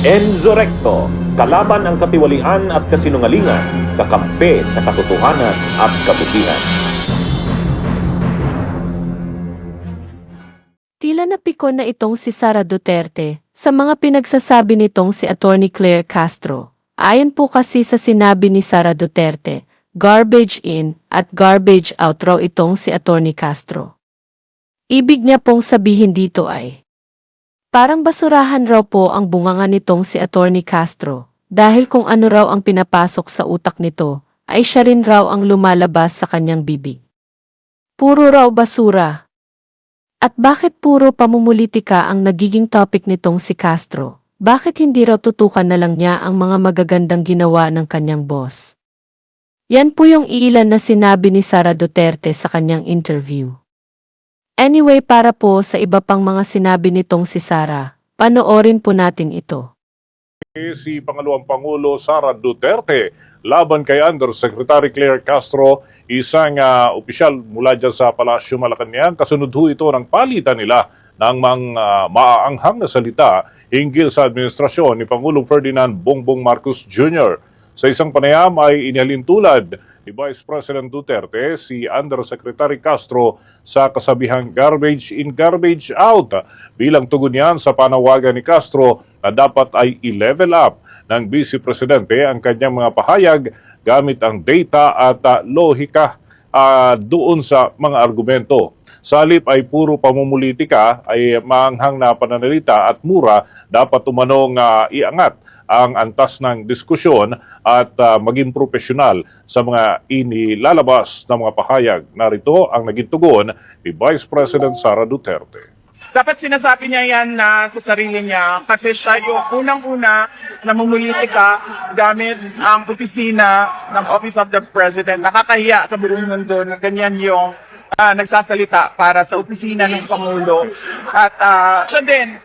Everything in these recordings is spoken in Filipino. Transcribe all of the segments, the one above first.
Enzo Recto, kalaban ang katiwalian at kasinungalingan, kakampi sa katotohanan at kabutihan. Tila napikon na itong si Sara Duterte sa mga pinagsasabi nitong si Attorney Claire Castro. Ayon po kasi sa sinabi ni Sara Duterte, garbage in at garbage out raw itong si Attorney Castro. Ibig niya pong sabihin dito ay parang basurahan raw po ang bunganga nitong si Attorney Castro dahil kung ano raw ang pinapasok sa utak nito ay siya rin raw ang lumalabas sa kanyang bibig. Puro raw basura. At bakit puro pamumulitika ang nagiging topic nitong si Castro? Bakit hindi raw tutukan na lang niya ang mga magagandang ginawa ng kanyang boss? Yan po yung ilan na sinabi ni Sara Duterte sa kanyang interview. Anyway, para po sa iba pang mga sinabi nitong si Sara, panoorin po natin ito. Si Pangalawang Pangulo Sara Duterte laban kay Undersecretary Claire Castro, isang opisyal mula dyan sa Palasyo Malacanang. Kasunod ho ito ng palitan nila ng mga maaanghang na salita hinggil sa administrasyon ni Pangulong Ferdinand Bongbong Marcos Jr. Sa isang panayam ay inihalintulad ni Vice President Duterte si Undersecretary Castro sa kasabihang garbage in, garbage out bilang tugon niyan sa panawagan ni Castro na dapat ay i-level up ng Vice Presidente ang kanyang mga pahayag gamit ang data at lohika doon sa mga argumento. Sa halip ay puro pamumulitika ay maanghang na pananalita at mura dapat umanong iangat ang antas ng diskusyon at maging profesional sa mga inilalabas na mga pahayag. Narito ang naging tugon ni Vice President Sara Duterte. Dapat sinasabi niya yan na sa sarili niya kasi siya yung unang-una namumulitika gamit ang opisina ng Office of the President. Nakakahiya sa buong mundo na ganyan yung nagsasalita para sa opisina ng Pangulo. At siya din,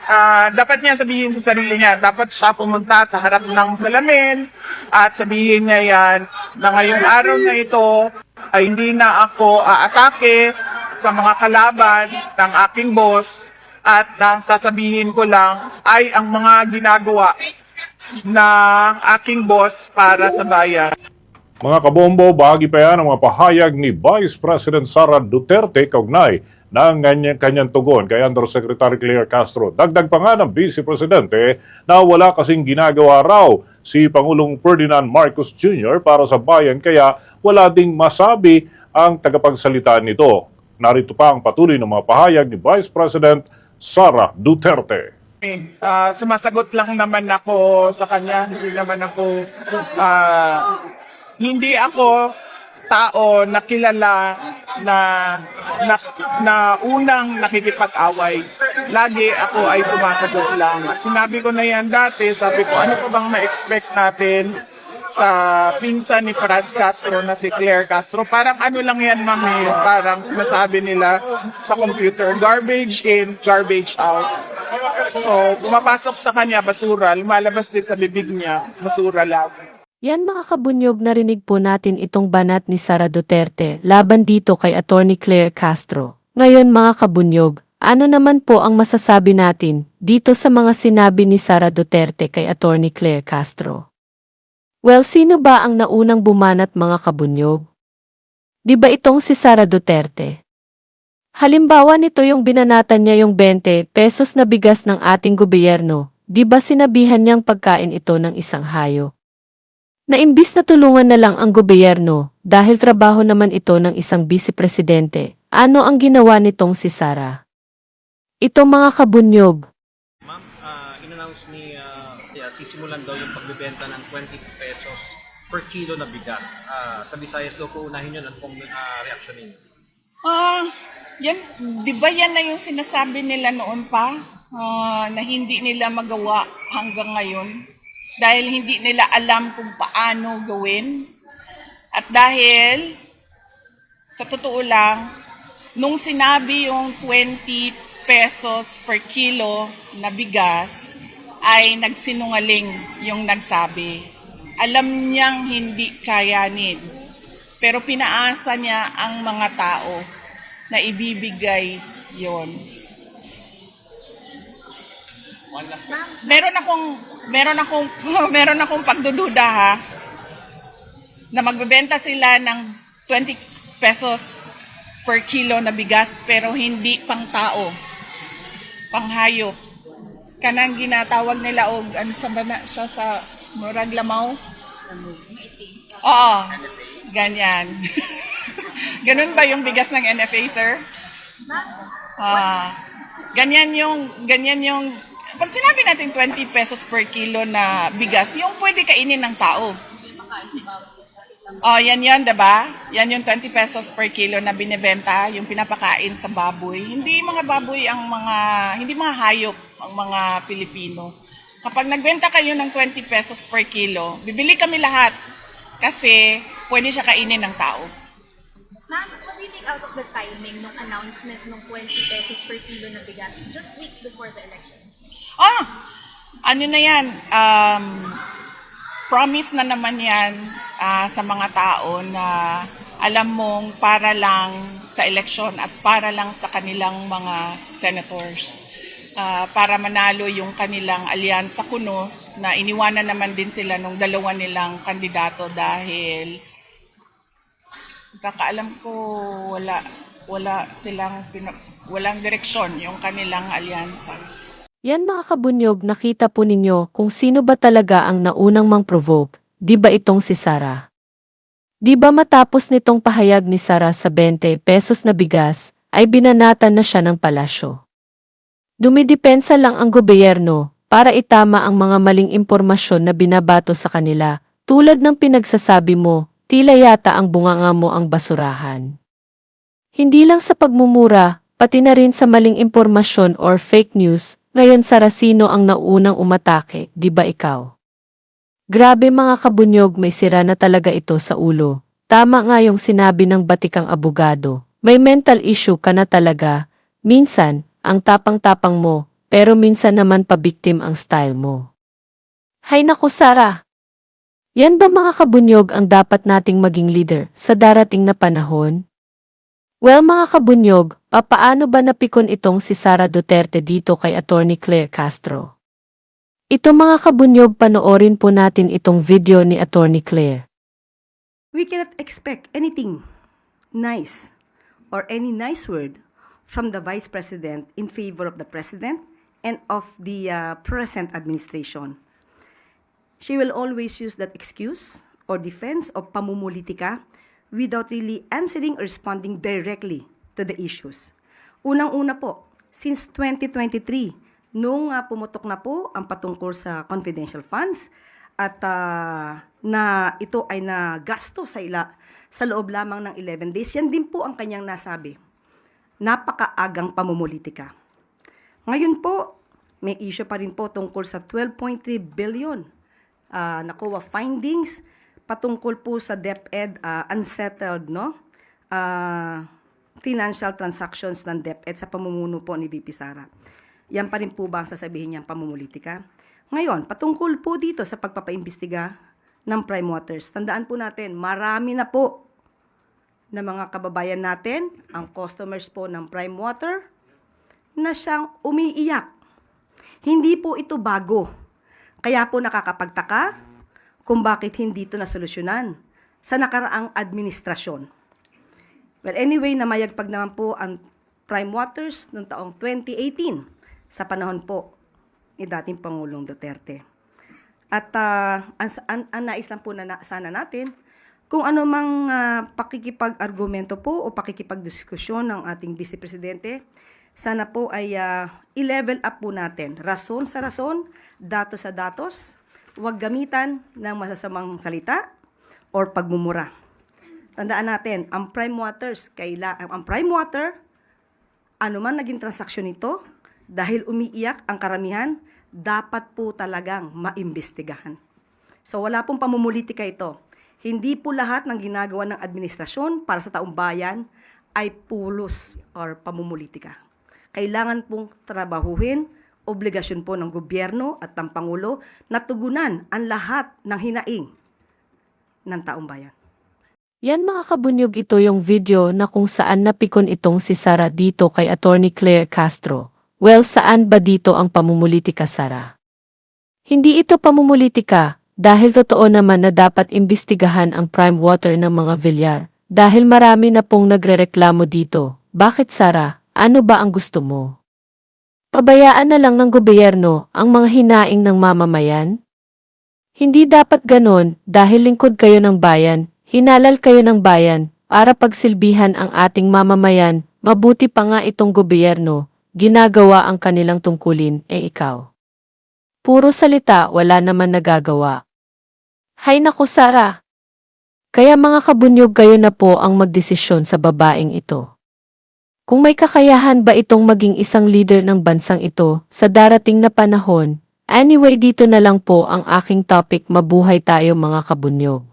dapat niya sabihin sa sarili niya, dapat siya pumunta sa harap ng salamin at sabihin niya yan na ngayong araw na ito ay hindi na ako aatake sa mga kalaban ng aking boss at ang sasabihin ko lang ay ang mga ginagawa ng aking boss para sa bayan. Mga kabombo, bahagi pa yan ang mga pahayag ni Vice President Sara Duterte kaugnay ng kanyang tugon kay Undersecretary Claire Castro. Dagdag pa nga ng Vice Presidente na wala kasing ginagawa raw si Pangulong Ferdinand Marcos Jr. para sa bayan kaya wala ding masabi ang tagapagsalita nito. Narito pa ang patuloy ng mga pahayag ni Vice President Sara Duterte. Sumasagot lang naman ako sa kanya, hindi ako tao na kilala na unang nakikipag-away. Lagi ako ay sumasagot lang. At sinabi ko na yan dati, sabi ko, ano pa bang na-expect natin sa pinsan ni Franz Castro na si Claire Castro? Parang ano lang yan, mami, parang sinasabi nila sa computer, garbage in, garbage out. So, pumapasok sa kanya, basura, lumalabas din sa bibig niya, basura lang. Yan mga kabunyog, narinig po natin itong banat ni Sara Duterte laban dito kay Attorney Claire Castro. Ngayon mga kabunyog, ano naman po ang masasabi natin dito sa mga sinabi ni Sara Duterte kay Attorney Claire Castro? Well, sino ba ang naunang bumanat mga kabunyog? Di ba itong si Sara Duterte? Halimbawa nito yung binanatan niya yung 20 pesos na bigas ng ating gobyerno, di ba sinabihan niyang pagkain ito ng isang hayop? Na imbis na tulungan na lang ang gobyerno dahil trabaho naman ito ng isang vice-presidente, ano ang ginawa nitong si Sara? Ito mga kabunyog. Ma'am, in-announce ni sisimulan daw yung pagbebenta ng 20 pesos per kilo na bigas. Sa Visayas daw po unahin yun. Ano pong reaction ninyo? Yan, di ba yan na yung sinasabi nila noon pa na hindi nila magawa hanggang ngayon? Dahil hindi nila alam kung paano gawin. At dahil, sa totoo lang, nung sinabi yung 20 pesos per kilo na bigas, ay nagsinungaling yung nagsabi. Alam niyang hindi kayanin. Pero pinaasa niya ang mga tao na ibibigay yon. One last meron akong meron akong pagdududa ha na magbebenta sila ng 20 pesos per kilo na bigas pero hindi pang tao, pang hayop. Kanang ginatawag nila og ano sa bana siya sa murag lamaw. Oo. Ganyan. Ganun ba yung bigas ng NFA, sir? Ganyan yung pag sinabi natin 20 pesos per kilo na bigas, yung pwede kainin ng tao. Oh, yan, 'di ba? Yan yung 20 pesos per kilo na binebenta, yung pinapakain sa baboy. Hindi mga baboy hindi mga hayop ang mga Pilipino. Kapag nagbenta kayo ng 20 pesos per kilo, bibili kami lahat kasi pwede siya kainin ng tao. Ma'am, what do you think out of the timing ng announcement ng 20 pesos per kilo na bigas just weeks before the election? Ano na yan? Promise na naman yan sa mga tao na alam mong para lang sa eleksyon at para lang sa kanilang mga senators. Para manalo yung kanilang alyansa kuno na iniwanan naman din sila nung dalawa nilang kandidato dahil kakaalam ko walang direksyon yung kanilang alyansa. Yan mga kabunyog, nakita po ninyo kung sino ba talaga ang naunang mang-provoke, di ba itong si Sara? Di ba matapos nitong pahayag ni Sara sa 20 pesos na bigas, ay binanatan na siya ng palasyo. Dumidepensa lang ang gobyerno para itama ang mga maling impormasyon na binabato sa kanila, tulad ng pinagsasabi mo, tila yata ang bunganga mo ang basurahan. Hindi lang sa pagmumura, pati na rin sa maling impormasyon or fake news. Ngayon Saracino ang naunang umatake, di ba ikaw? Grabe mga kabunyog, may sira na talaga ito sa ulo. Tama nga yung sinabi ng batikang abogado. May mental issue ka na talaga. Minsan, ang tapang-tapang mo, pero minsan naman pabiktim ang style mo. Hay naku Sara! Yan ba mga kabunyog ang dapat nating maging leader sa darating na panahon? Well mga kabunyog, papaano ba napikon itong si Sara Duterte dito kay Attorney Claire Castro? Ito mga kabunyog, panoorin po natin itong video ni Attorney Claire. We cannot expect anything nice or any nice word from the Vice President in favor of the President and of the present administration. She will always use that excuse or defense of pamumulitika without really answering or responding directly to the issues. Unang-una po, since 2023, nung pumutok na po ang patungkol sa confidential funds at na ito ay nagasto sa loob lamang ng 11 days, yan din po ang kanyang nasabi. Napakaagang pamumulitika. Ngayon po, may issue pa rin po tungkol sa 12.3 billion nakuha findings patungkol po sa DepEd unsettled financial transactions ng DepEd sa pamumuno po ni VP Sara. Yan pa rin po ba ang sasabihin niyang pamumulitika? Ngayon, patungkol po dito sa pagpapaimbestiga ng Prime Waters, tandaan po natin, marami na po na mga kababayan natin, ang customers po ng Prime Water, na siyang umiiyak. Hindi po ito bago. Kaya po nakakapagtaka kung bakit hindi ito nasolusyonan sa nakaraang administrasyon. Well, anyway, namayagpag naman po ang Prime Waters noong taong 2018 sa panahon po ni dating Pangulong Duterte. At ang nais lang po sana natin, kung ano mang pakikipag-argumento po o pakikipag-diskusyon ng ating Vice Presidente, sana po ay i-level up po natin. Rason sa rason, datos sa datos, huwag gamitan ng masasamang salita or pagmumura. Tandaan natin, ang Prime Water, ano man naging transaksyon nito, dahil umiiyak ang karamihan, dapat po talagang maimbestigahan. So wala pong pamumulitika ito. Hindi po lahat ng ginagawa ng administrasyon para sa taong bayan ay pulos or pamumulitika. Kailangan pong trabahuhin, obligasyon po ng gobyerno at ng Pangulo na tugunan ang lahat ng hinaing ng taong bayan. Yan mga kabunyog, ito yung video na kung saan napikon itong si Sara dito kay Attorney Claire Castro. Well, saan ba dito ang pamumulitika, Sara? Hindi ito pamumulitika, dahil totoo naman na dapat imbestigahan ang prime water ng mga Villar. Dahil marami na pong nagrereklamo dito. Bakit, Sara? Ano ba ang gusto mo? Pabayaan na lang ng gobyerno ang mga hinaing ng mamamayan? Hindi dapat ganon dahil lingkod kayo ng bayan, hinalal kayo ng bayan, para pagsilbihan ang ating mamamayan, mabuti pa nga itong gobyerno, ginagawa ang kanilang tungkulin, ikaw. Puro salita, wala naman nagagawa. Hay naku, Sara! Kaya mga kabunyog, kayo na po ang magdesisyon sa babaeng ito. Kung may kakayahan ba itong maging isang leader ng bansang ito sa darating na panahon. Anyway, dito na lang po ang aking topic. Mabuhay tayo mga kabunyog.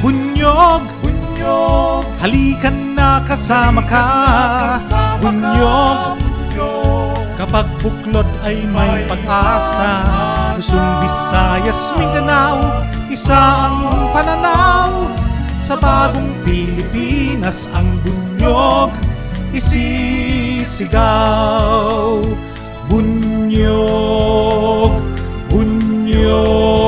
Bunyog, bunyog, halikan na kasama ka. Bunyog, kapag buklod ay may pag-asa. Luzon, Visayas, Mindanao, isa ang pananaw. Sa bagong Pilipinas ang bunyog isisigaw. Bunyog, bunyog.